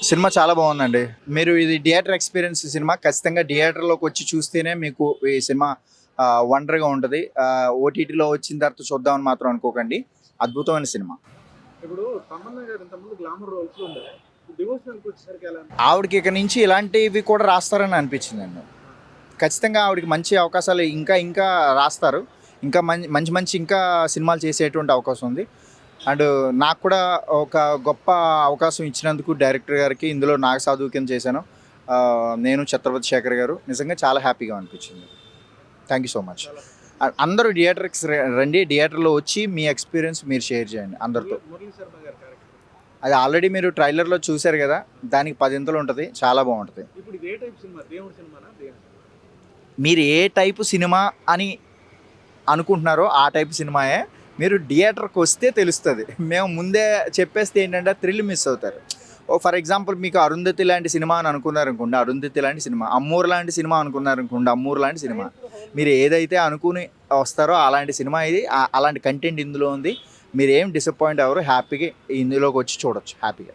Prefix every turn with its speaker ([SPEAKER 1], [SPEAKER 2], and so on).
[SPEAKER 1] Cinema చాలా బాగుందండి. మీరు ఇది థియేటర్ ఎక్స్‌పీరియన్స్ సినిమా. ఖచ్చితంగా థియేటర్‌లోకి వచ్చి చూస్తేనే మీకు ఈ సినిమా వండర్‌గా ఉంటది. ఓటీటీలో వచ్చిన తర్వాత చూద్దామని మాత్రం అనుకోకండి. అద్భుతమైన సినిమా.
[SPEAKER 2] ఇప్పుడు తమన్నా గారు ఇంతకుముందు గ్లామర్ రోల్స్‌లో ఉండేది. డివోషనల్‌కి వచ్చేసరికి ఎలా
[SPEAKER 1] ఆవిడకి ఇక నుంచి ఇలాంటివి కూడా రాస్తారని అనిపించిందండి. ఖచ్చితంగా ఆవిడకి మంచి అవకాశాలు ఇంకా ఇంకా రాస్తారు. ఇంకా మంచి మంచి ఇంకా సినిమాలు చేసేటువంటి అవకాశం ఉంది. అండ్ నాకు కూడా ఒక గొప్ప అవకాశం ఇచ్చినందుకు డైరెక్టర్ గారికి ఇందులో నాగ సాధువు కింద చేశాను. నేను ఛత్రపతి శేఖర్ గారు నిజంగా చాలా హ్యాపీగా అనిపించింది. Thank you so much. అందరూ థియేటర్కి రండి. థియేటర్లో వచ్చి మీ ఎక్స్పీరియన్స్ మీరు షేర్ చేయండి అందరితో.
[SPEAKER 2] మురళీ శర్మ గారి క్యారెక్టర్.
[SPEAKER 1] అది ఆల్రెడీ మీరు ట్రైలర్లో చూశారు కదా, దానికి 10 ఇంతలు ఉంటుంది. చాలా బాగుంటుంది.
[SPEAKER 2] ఇప్పుడు ఇది ఏ టైప్ సినిమా? దేవుడి సినిమానా? దేవుడి సినిమా.
[SPEAKER 1] మీరు ఏ టైపు సినిమా అని అనుకుంటున్నారో ఆ టైపు సినిమాయే. మీరు థియేటర్కి వస్తే తెలుస్తుంది. మేము ముందే చెప్పేస్తే ఏంటంటే థ్రిల్ మిస్ అవుతారు. ఫర్ ఎగ్జాంపుల్ మీకు అరుంధతి లాంటి సినిమా అని అనుకున్నారనుకోండి, అరుంధతి లాంటి సినిమా. అమ్మూరు లాంటి సినిమా అనుకున్నారనుకోండి, అమ్మూరు లాంటి సినిమా. మీరు ఏదైతే అనుకుని వస్తారో అలాంటి సినిమా ఇది. అలాంటి కంటెంట్ ఇందులో ఉంది. మీరు ఏం డిసప్పాయింట్ అవ్వరు. హ్యాపీగా ఇందులోకి వచ్చి చూడొచ్చు హ్యాపీగా.